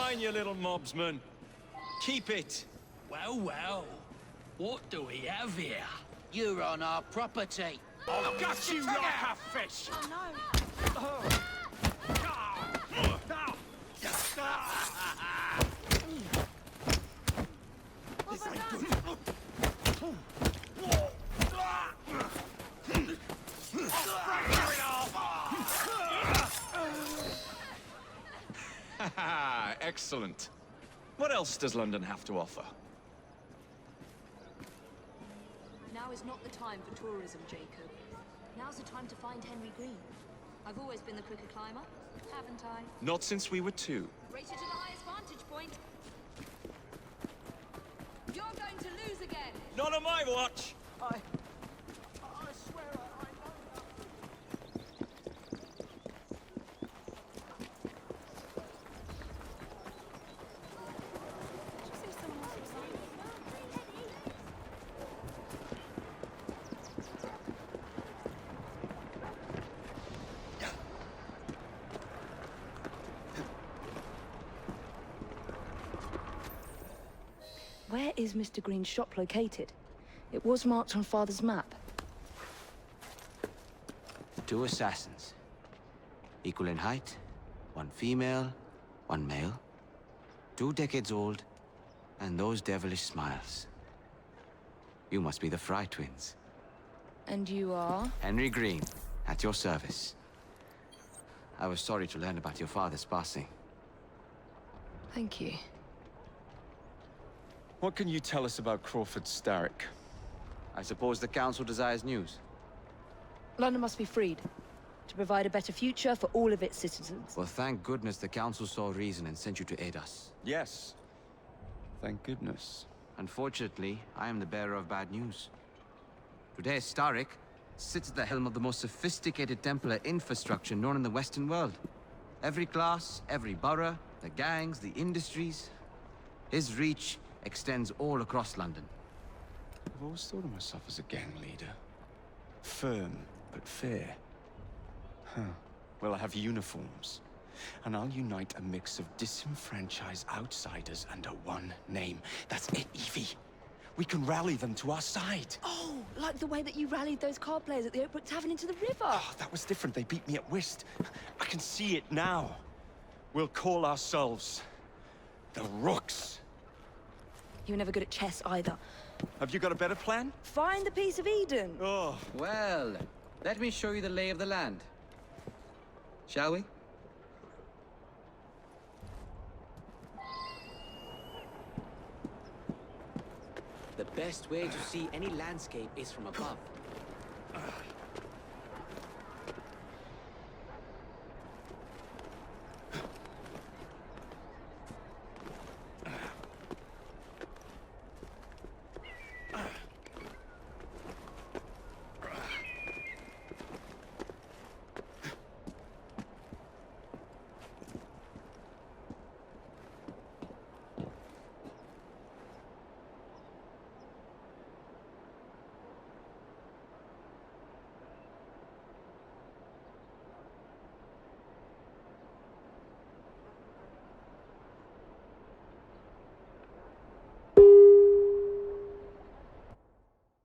mine, you little mobsman. Keep it. Well, well. What do we have here? You're on our property. I'll gut you like a fish. Oh no. This ain't good. Excellent. What else does London have to offer? Now is not the time for tourism, Jacob. Now's the time to find Henry Green. I've always been the quicker climber, haven't I? Not since we were two. Race you to the highest vantage point. You're going to lose again. Not on my watch. I swear I know Did you say someone was excited? Where is Mr. Green's shop located? It was marked on Father's map. 2 assassins. Equal in height, 1 female, 1 male. 2 decades old, and those devilish smiles. You must be the Fry twins. And you are? Henry Green, at your service. I was sorry to learn about your father's passing. Thank you. What can you tell us about Crawford Starrick? I suppose the Council desires news. London must be freed, to provide a better future for all of its citizens. Well, thank goodness the Council saw reason and sent you to aid us. Yes. Thank goodness. Unfortunately, I am the bearer of bad news. Today, Starrick sits at the helm of the most sophisticated Templar infrastructure known in the Western world. Every class, every borough, the gangs, the industries. His reach extends all across London. I've always thought of myself as a gang leader. Firm, but fair. Huh. Well, I have uniforms. And I'll unite a mix of disenfranchised outsiders under one name. That's it, Evie. We can rally them to our side. Oh, like the way that you rallied those card players at the Oakbrook Tavern into the river. Oh, that was different. They beat me at whist. I can see it now. We'll call ourselves the Rooks. You were never good at chess either. Have you got a better plan? Find the piece of Eden. Oh, Well, let me show you the lay of the land. Shall we? The best way to see any landscape is from above.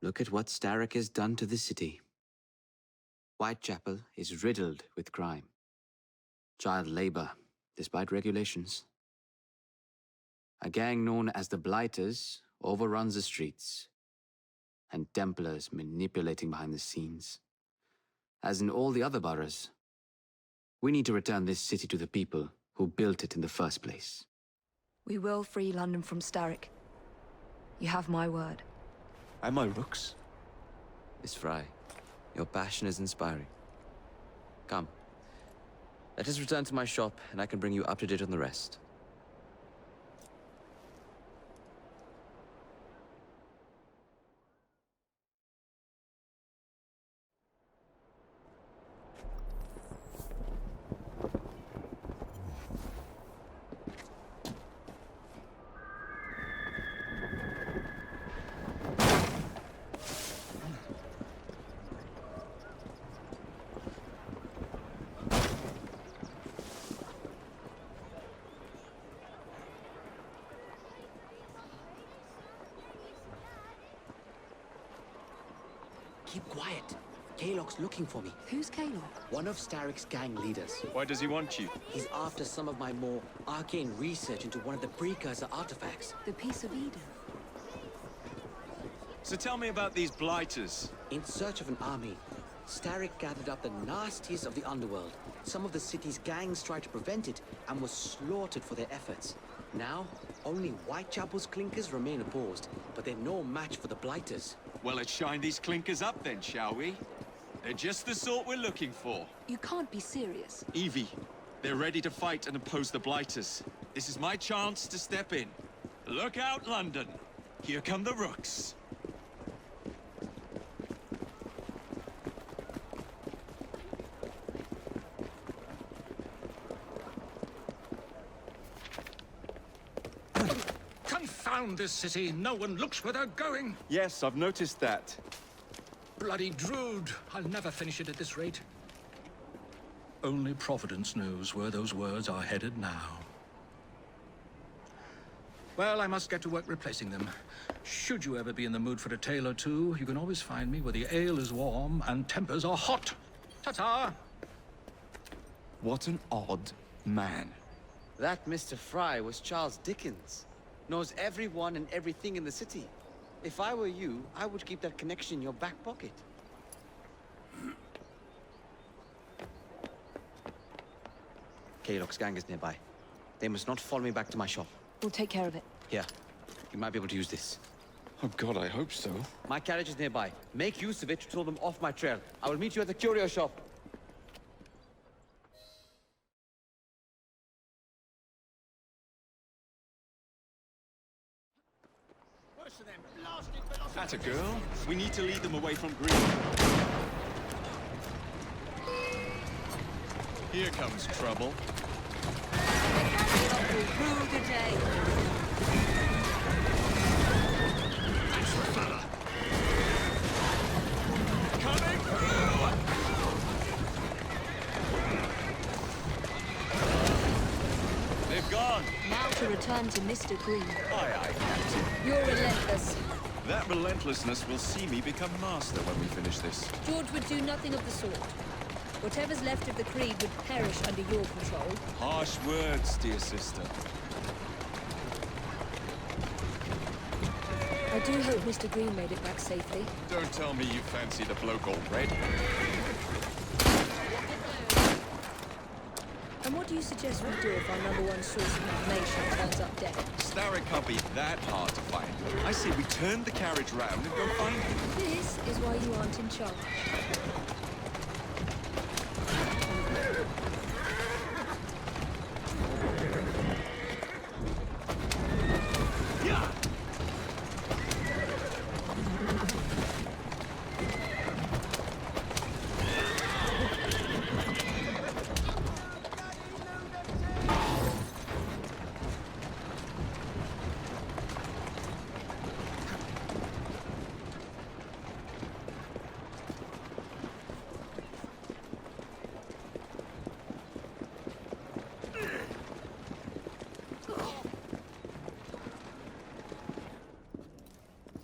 Look at what Starrick has done to the city. Whitechapel is riddled with crime. Child labor, despite regulations. A gang known as the Blighters overruns the streets, and Templars manipulating behind the scenes. As in all the other boroughs, we need to return this city to the people who built it in the first place. We will free London from Starrick. You have my word. am I Rooks? Miss Fry, your passion is inspiring. Come. Let us return to my shop, and I can bring you up to date on the rest. Keep quiet. Kalok's looking for me. Who's Kalok? One of Starrick's gang leaders. Why does he want you? He's after some of my more arcane research into one of the precursor artifacts. The Piece of Eden. So tell me about these blighters. In search of an army, Starrick gathered up the nastiest of the underworld. Some of the city's gangs tried to prevent it and were slaughtered for their efforts. Now, only Whitechapel's clinkers remain opposed, but they're no match for the blighters. Well, let's shine these clinkers up then, shall we? They're just the sort we're looking for. You can't be serious. Evie, they're ready to fight and oppose the blighters. This is my chance to step in. Look out, London. Here come the rooks. Confound this city. No one looks where they're going. Yes, I've noticed that. Bloody Drood. I'll never finish it at this rate. Only Providence knows where those words are headed now. Well, I must get to work replacing them. Should you ever be in the mood for a tale or two, you can always find me where the ale is warm and tempers are hot. Ta-ta! What an odd man. That Mr. Fry was Charles Dickens. Knows everyone and everything in the city. If I were you, I would keep that connection in your back pocket. Kalok's gang is nearby. They must not follow me back to my shop. We'll take care of it. Here, you might be able to use this. Oh God, I hope so. My carriage is nearby. Make use of it to throw them off my trail. I will meet you at the curio shop. That's a girl. We need to lead them away from green. Here comes trouble. Rule the day. That's the fella. Coming through! They've gone. Now to return to Mr. Green. Aye, aye, Captain. You're relentless. That relentlessness will see me become master when we finish this. George would do nothing of the sort. Whatever's left of the Creed would perish under your control. Harsh words, dear sister. I do hope Mr. Green made it back safely. Don't tell me you fancy the bloke all red. And what do you suggest we do if our #1 source of information turns up dead? Starrick can't be that hard to find. I say we turn the carriage round and go find him. This is why you aren't in charge.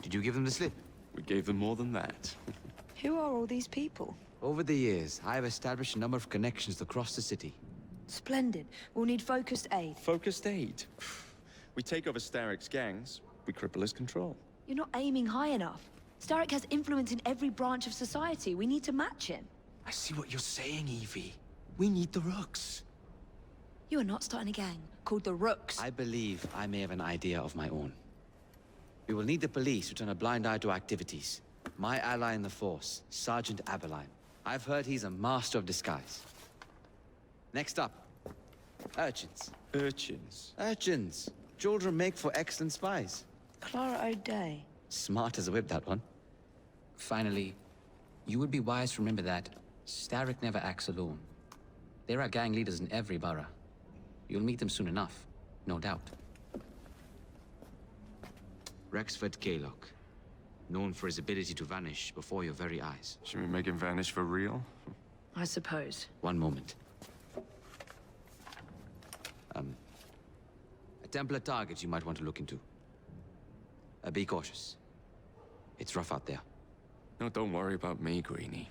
Did you give them the slip? We gave them more than that. Who are all these people? Over the years, I have established a number of connections across the city. Splendid. We'll need focused aid. Focused aid. We take over Starrick's gangs, we cripple his control. You're not aiming high enough. Starrick has influence in every branch of society. We need to match him. I see what you're saying, Evie. We need the rooks. You are not starting a gang called the Rooks. I believe I may have an idea of my own. We will need the police to turn a blind eye to activities. My ally in the force, Sergeant Aberline. I've heard he's a master of disguise. Next up, urchins. Urchins. Urchins. Children make for excellent spies. Clara O'Day. Smart as a whip, that one. Finally, you would be wise to remember that Starrick never acts alone. There are gang leaders in every borough. You'll meet them soon enough, no doubt. Rexford Kalok. Known for his ability to vanish before your very eyes. Should we make him vanish for real? I suppose. One moment. A Templar target you might want to look into. Be cautious. It's rough out there. No, don't worry about me, Greenie.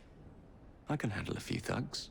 I can handle a few thugs.